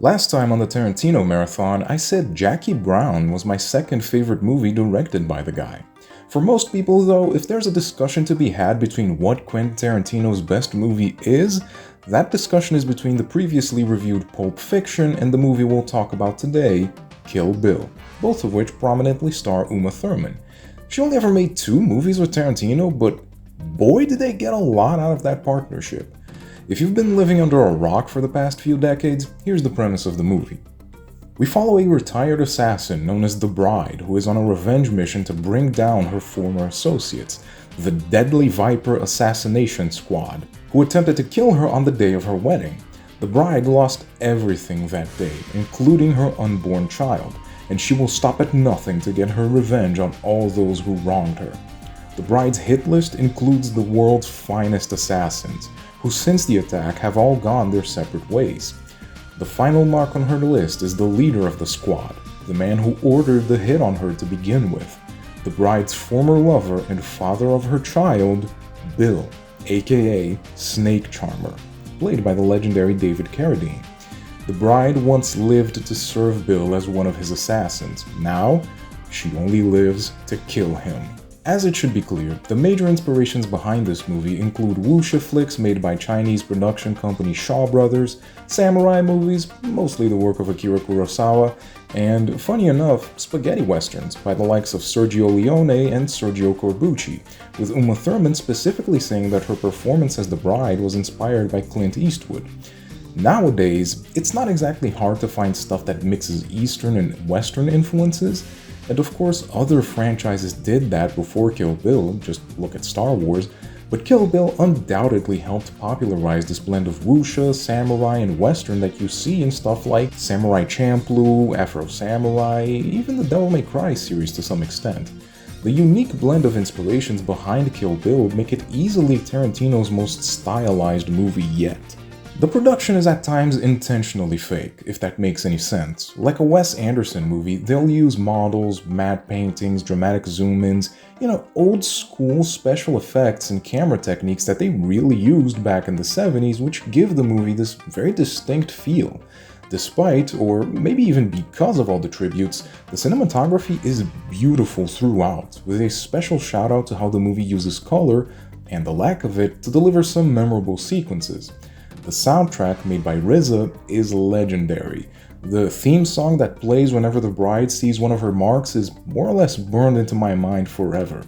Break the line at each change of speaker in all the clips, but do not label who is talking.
Last time on the Tarantino Marathon, I said Jackie Brown was my second favorite movie directed by the guy. For most people, though, if there's a discussion to be had between what Quentin Tarantino's best movie is, that discussion is between the previously reviewed Pulp Fiction and the movie we'll talk about today, Kill Bill, both of which prominently star Uma Thurman. She only ever made two movies with Tarantino, but boy did they get a lot out of that partnership. If you've been living under a rock for the past few decades, here's the premise of the movie. We follow a retired assassin known as the Bride, who is on a revenge mission to bring down her former associates, the Deadly Viper Assassination Squad, who attempted to kill her on the day of her wedding. The Bride lost everything that day, including her unborn child, and she will stop at nothing to get her revenge on all those who wronged her. The Bride's hit list includes the world's finest assassins, who since the attack have all gone their separate ways. The final mark on her list is the leader of the squad, the man who ordered the hit on her to begin with, the Bride's former lover and father of her child, Bill, aka Snake Charmer, played by the legendary David Carradine. The Bride once lived to serve Bill as one of his assassins. Now, she only lives to kill him. As it should be clear, the major inspirations behind this movie include wuxia flicks made by Chinese production company Shaw Brothers, samurai movies, mostly the work of Akira Kurosawa, and, funny enough, spaghetti westerns by the likes of Sergio Leone and Sergio Corbucci, with Uma Thurman specifically saying that her performance as the Bride was inspired by Clint Eastwood. Nowadays, it's not exactly hard to find stuff that mixes Eastern and Western influences, and of course other franchises did that before Kill Bill, just look at Star Wars, but Kill Bill undoubtedly helped popularize this blend of wuxia, samurai, and western that you see in stuff like Samurai Champloo, Afro Samurai, even the Devil May Cry series to some extent. The unique blend of inspirations behind Kill Bill make it easily Tarantino's most stylized movie yet. The production is at times intentionally fake, if that makes any sense. Like a Wes Anderson movie, they'll use models, matte paintings, dramatic zoom-ins, old school special effects and camera techniques that they really used back in the 70s, which give the movie this very distinct feel. Despite, or maybe even because of all the tributes, the cinematography is beautiful throughout, with a special shout out to how the movie uses color, and the lack of it, to deliver some memorable sequences. The soundtrack, made by RZA, is legendary. The theme song that plays whenever the Bride sees one of her marks is more or less burned into my mind forever.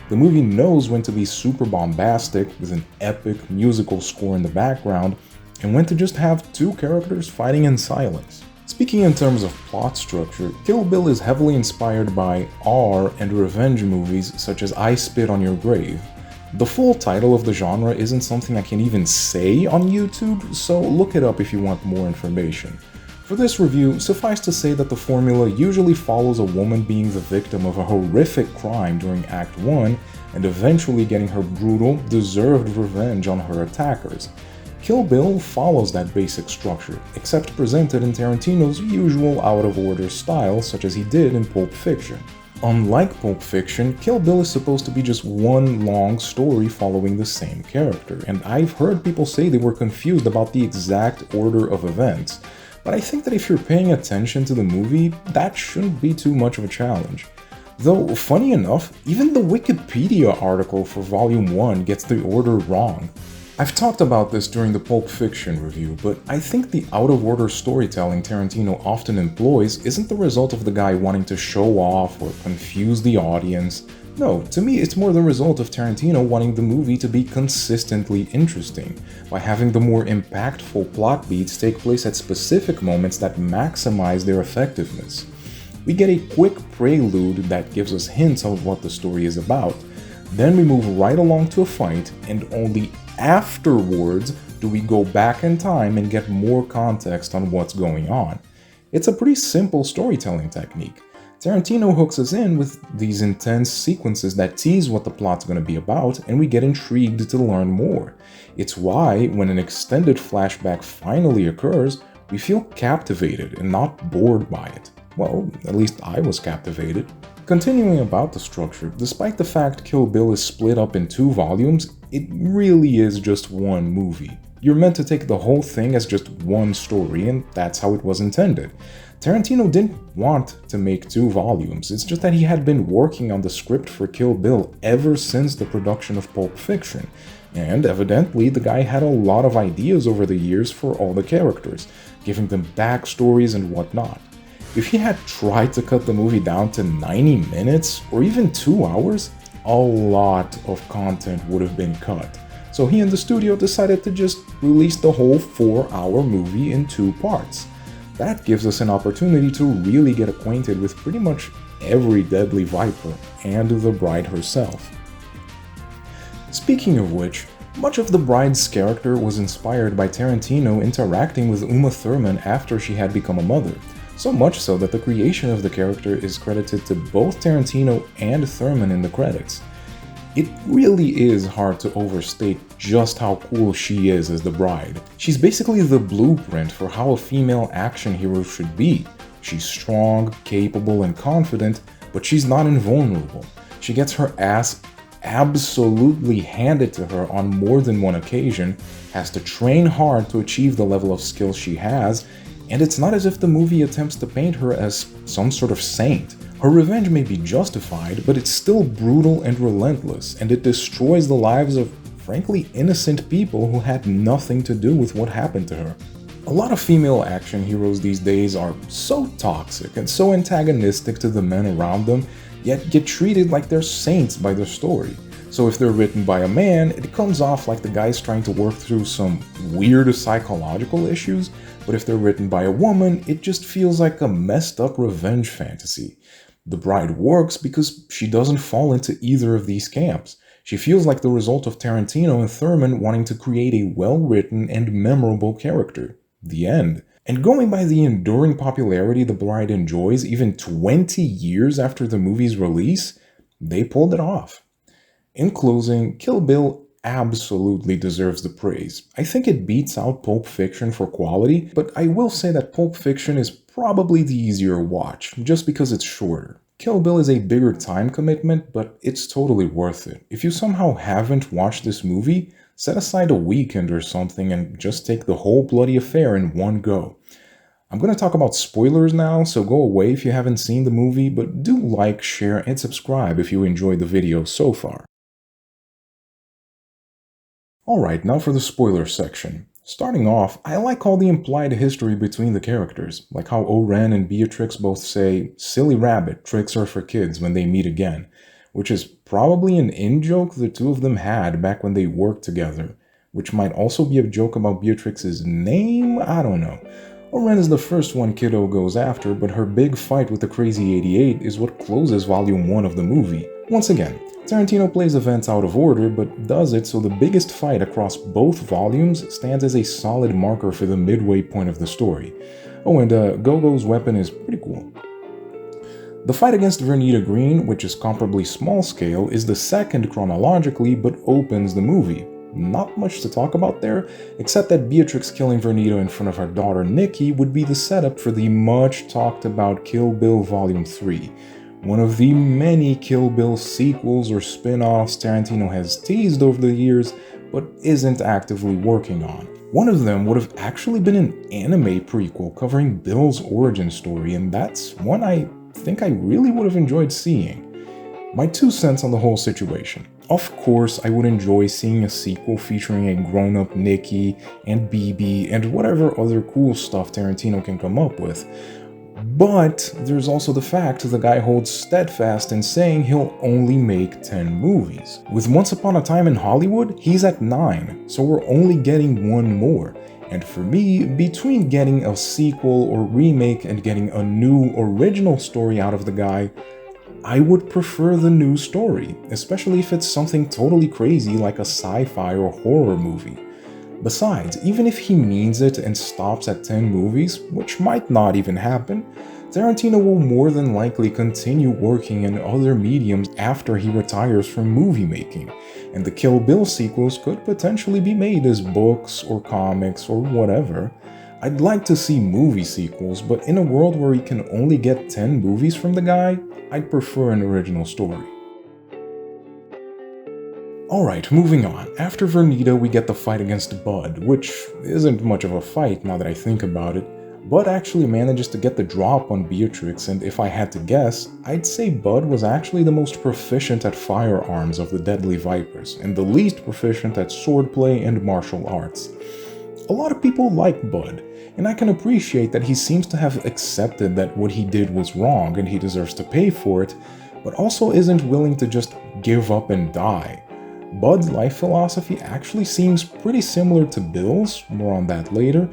The movie knows when to be super bombastic, with an epic musical score in the background, and when to just have two characters fighting in silence. Speaking in terms of plot structure, Kill Bill is heavily inspired by R and revenge movies such as I Spit on Your Grave. The full title of the genre isn't something I can even say on YouTube, so look it up if you want more information. For this review, suffice to say that the formula usually follows a woman being the victim of a horrific crime during Act 1 and eventually getting her brutal, deserved revenge on her attackers. Kill Bill follows that basic structure, except presented in Tarantino's usual out-of-order style, such as he did in Pulp Fiction. Unlike Pulp Fiction, Kill Bill is supposed to be just one long story following the same character, and I've heard people say they were confused about the exact order of events, but I think that if you're paying attention to the movie, that shouldn't be too much of a challenge. Though, funny enough, even the Wikipedia article for Volume 1 gets the order wrong. I've talked about this during the Pulp Fiction review, but I think the out-of-order storytelling Tarantino often employs isn't the result of the guy wanting to show off or confuse the audience. No, to me it's more the result of Tarantino wanting the movie to be consistently interesting, by having the more impactful plot beats take place at specific moments that maximize their effectiveness. We get a quick prelude that gives us hints of what the story is about, then we move right along to a fight, and only afterwards do we go back in time and get more context on what's going on. It's a pretty simple storytelling technique. Tarantino hooks us in with these intense sequences that tease what the plot's going to be about, and we get intrigued to learn more. It's why, when an extended flashback finally occurs, we feel captivated and not bored by it. Well, at least I was captivated. Continuing about the structure, despite the fact Kill Bill is split up in 2 volumes, it really is just one movie. You're meant to take the whole thing as just one story, and that's how it was intended. Tarantino didn't want to make 2 volumes, it's just that he had been working on the script for Kill Bill ever since the production of Pulp Fiction, and evidently the guy had a lot of ideas over the years for all the characters, giving them backstories and whatnot. If he had tried to cut the movie down to 90 minutes or even 2 hours, a lot of content would have been cut. So he and the studio decided to just release the whole 4-hour movie in 2 parts. That gives us an opportunity to really get acquainted with pretty much every deadly viper and the bride herself. Speaking of which, much of the bride's character was inspired by Tarantino interacting with Uma Thurman after she had become a mother, so much so that the creation of the character is credited to both Tarantino and Thurman in the credits. It really is hard to overstate just how cool she is as the bride. She's basically the blueprint for how a female action hero should be. She's strong, capable, and confident, but she's not invulnerable. She gets her ass absolutely handed to her on more than one occasion, has to train hard to achieve the level of skill she has, and it's not as if the movie attempts to paint her as some sort of saint. Her revenge may be justified, but it's still brutal and relentless, and it destroys the lives of, frankly, innocent people who had nothing to do with what happened to her. A lot of female action heroes these days are so toxic and so antagonistic to the men around them, yet get treated like they're saints by their story. So if they're written by a man, it comes off like the guy's trying to work through some weird psychological issues, but if they're written by a woman, it just feels like a messed up revenge fantasy. The bride works because she doesn't fall into either of these camps. She feels like the result of Tarantino and Thurman wanting to create a well-written and memorable character. The end. And going by the enduring popularity the bride enjoys even 20 years after the movie's release, they pulled it off. In closing, Kill Bill absolutely deserves the praise. I think it beats out Pulp Fiction for quality, but I will say that Pulp Fiction is probably the easier watch, just because it's shorter. Kill Bill is a bigger time commitment, but it's totally worth it. If you somehow haven't watched this movie, set aside a weekend or something and just take the whole bloody affair in one go. I'm going to talk about spoilers now, so go away if you haven't seen the movie, but do like, share, and subscribe if you enjoyed the video so far. Alright, now for the spoiler section. Starting off, I like all the implied history between the characters, like how Oren and Beatrix both say, "Silly rabbit, tricks are for kids" when they meet again, which is probably an in-joke the two of them had back when they worked together, which might also be a joke about Beatrix's name, I don't know. Oren is the first one Kiddo goes after, but her big fight with the Crazy 88 is what closes Volume 1 of the movie. Once again, Tarantino plays events out of order, but does it so the biggest fight across both volumes stands as a solid marker for the midway point of the story. Oh, and Go-Go's weapon is pretty cool. The fight against Vernita Green, which is comparably small scale, is the second chronologically, but opens the movie. Not much to talk about there, except that Beatrix killing Vernita in front of her daughter Nikki would be the setup for the much talked about Kill Bill Volume 3. One of the many Kill Bill sequels or spin-offs Tarantino has teased over the years, but isn't actively working on. One of them would have actually been an anime prequel covering Bill's origin story, and that's one I think I really would have enjoyed seeing. My 2 cents on the whole situation. Of course, I would enjoy seeing a sequel featuring a grown-up Nikki and BB and whatever other cool stuff Tarantino can come up with. But there's also the fact the guy holds steadfast in saying he'll only make 10 movies. With Once Upon a Time in Hollywood, he's at 9, so we're only getting 1 more. And for me, between getting a sequel or remake and getting a new original story out of the guy, I would prefer the new story, especially if it's something totally crazy like a sci-fi or horror movie. Besides, even if he means it and stops at 10 movies, which might not even happen, Tarantino will more than likely continue working in other mediums after he retires from movie making, and the Kill Bill sequels could potentially be made as books or comics or whatever. I'd like to see movie sequels, but in a world where you can only get 10 movies from the guy, I'd prefer an original story. Alright, moving on. After Vernita, we get the fight against Bud, which isn't much of a fight now that I think about it. Bud actually manages to get the drop on Beatrix, and if I had to guess, I'd say Bud was actually the most proficient at firearms of the Deadly Vipers, and the least proficient at swordplay and martial arts. A lot of people like Bud, and I can appreciate that he seems to have accepted that what he did was wrong and he deserves to pay for it, but also isn't willing to just give up and die. Bud's life philosophy actually seems pretty similar to Bill's, more on that later.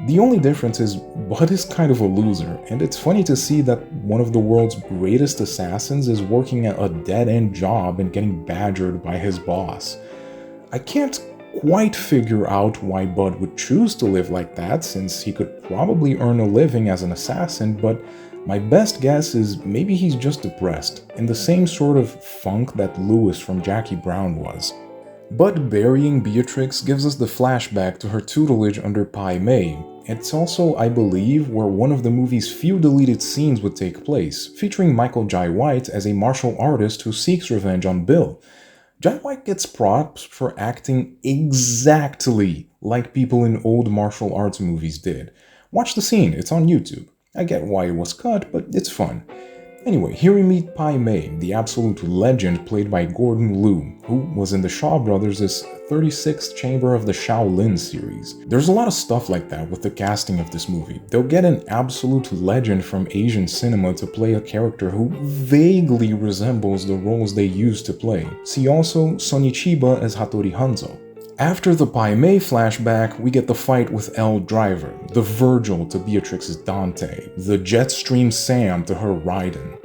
The only difference is Bud is kind of a loser, and it's funny to see that one of the world's greatest assassins is working at a dead-end job and getting badgered by his boss. I can't quite figure out why Bud would choose to live like that, since he could probably earn a living as an assassin, but my best guess is maybe he's just depressed, in the same sort of funk that Lewis from Jackie Brown was. Bud burying Beatrix gives us the flashback to her tutelage under Pai Mei. It's also, I believe, where one of the movie's few deleted scenes would take place, featuring Michael Jai White as a martial artist who seeks revenge on Bill. Jai White gets props for acting exactly like people in old martial arts movies did. Watch the scene, it's on YouTube. I get why it was cut, but it's fun. Anyway, here we meet Pai Mei, the absolute legend played by Gordon Liu, who was in the Shaw Brothers' 36th Chamber of the Shaolin series. There's a lot of stuff like that with the casting of this movie. They'll get an absolute legend from Asian cinema to play a character who vaguely resembles the roles they used to play. See also Sonny Chiba as Hattori Hanzo. After the Pai Mei flashback, we get the fight with Elle Driver, the Virgil to Beatrix's Dante, the Jetstream Sam to her Raiden.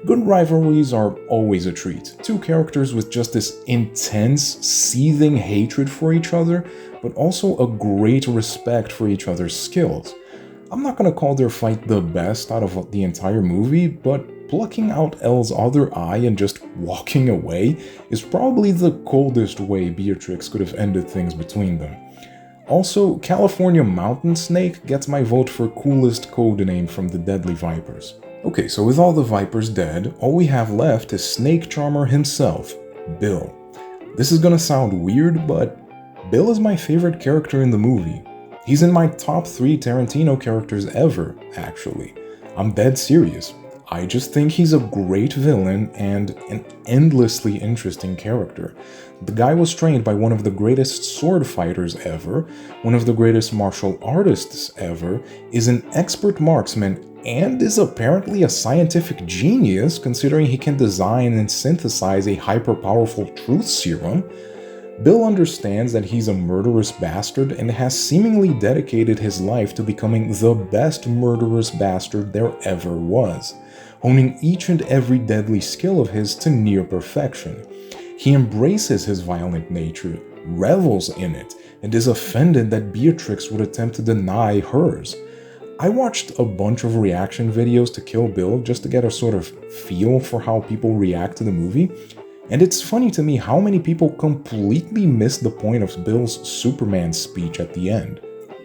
Good rivalries are always a treat, two characters with just this intense, seething hatred for each other, but also a great respect for each other's skills. I'm not gonna call their fight the best out of the entire movie, but plucking out Elle's other eye and just walking away is probably the coldest way Beatrix could have ended things between them. Also, California Mountain Snake gets my vote for coolest codename from the Deadly Vipers. Okay, so with all the Vipers dead, all we have left is Snake Charmer himself, Bill. This is gonna sound weird, but Bill is my favorite character in the movie. He's in my top 3 Tarantino characters ever, actually. I'm dead serious. I just think he's a great villain and an endlessly interesting character. The guy was trained by one of the greatest sword fighters ever, one of the greatest martial artists ever, is an expert marksman, and is apparently a scientific genius considering he can design and synthesize a hyper-powerful truth serum. Bill understands that he's a murderous bastard and has seemingly dedicated his life to becoming the best murderous bastard there ever was, honing each and every deadly skill of his to near perfection. He embraces his violent nature, revels in it, and is offended that Beatrix would attempt to deny hers. I watched a bunch of reaction videos to Kill Bill just to get a sort of feel for how people react to the movie, and it's funny to me how many people completely miss the point of Bill's Superman speech at the end.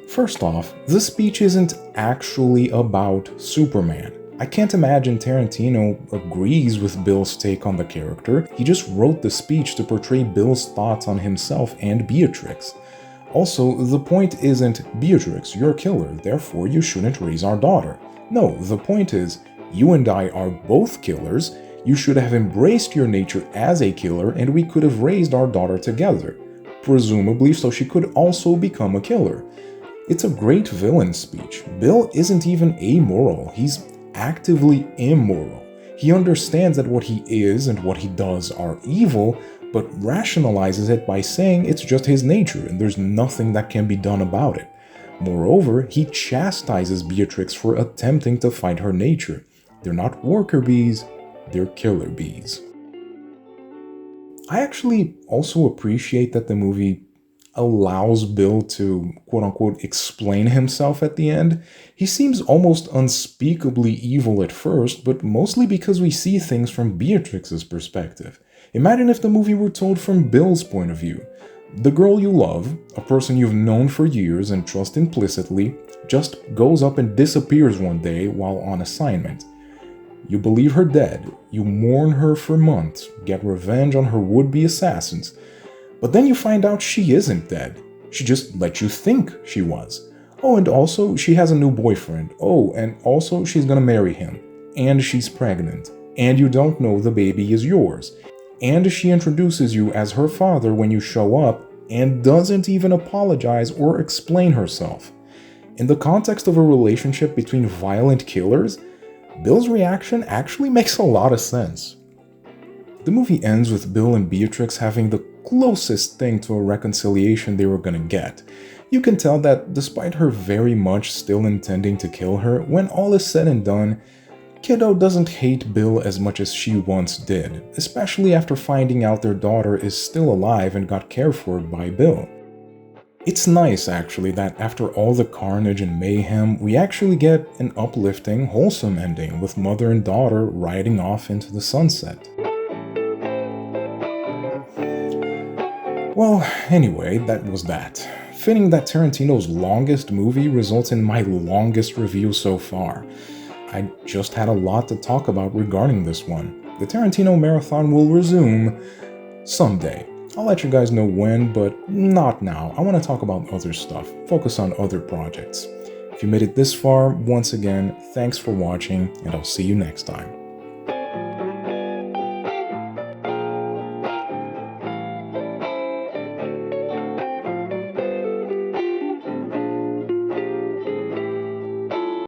First off, the speech isn't actually about Superman. I can't imagine Tarantino agrees with Bill's take on the character. He just wrote the speech to portray Bill's thoughts on himself and Beatrix. Also, the point isn't, Beatrix, you're a killer, therefore you shouldn't raise our daughter. No, the point is, you and I are both killers, you should have embraced your nature as a killer and we could have raised our daughter together, presumably so she could also become a killer. It's a great villain speech. Bill isn't even amoral, he's actively immoral. He understands that what he is and what he does are evil, but rationalizes it by saying it's just his nature and there's nothing that can be done about it. Moreover, he chastises Beatrix for attempting to fight her nature. They're not worker bees, they're killer bees. I actually also appreciate that the movie allows Bill to quote-unquote explain himself at the end. He seems almost unspeakably evil at first, but mostly because we see things from Beatrix's perspective. Imagine if the movie were told from Bill's point of view. The girl you love, a person you've known for years and trust implicitly, just goes up and disappears one day while on assignment. You believe her dead, you mourn her for months, get revenge on her would-be assassins, But then you find out she isn't dead. She just let you think she was. Oh, and also she has a new boyfriend. Oh, and also she's gonna marry him. And she's pregnant. And you don't know the baby is yours. And she introduces you as her father when you show up and doesn't even apologize or explain herself. In the context of a relationship between violent killers, Bill's reaction actually makes a lot of sense. The movie ends with Bill and Beatrix having the closest thing to a reconciliation they were gonna get. You can tell that despite her very much still intending to kill her, when all is said and done, Kiddo doesn't hate Bill as much as she once did, especially after finding out their daughter is still alive and got cared for by Bill. It's nice, actually, that after all the carnage and mayhem, we actually get an uplifting, wholesome ending with mother and daughter riding off into the sunset. Well, anyway, that was that. Fitting that Tarantino's longest movie results in my longest review so far. I just had a lot to talk about regarding this one. The Tarantino Marathon will resume someday. I'll let you guys know when, but not now. I want to talk about other stuff, focus on other projects. If you made it this far, once again, thanks for watching, and I'll see you next time.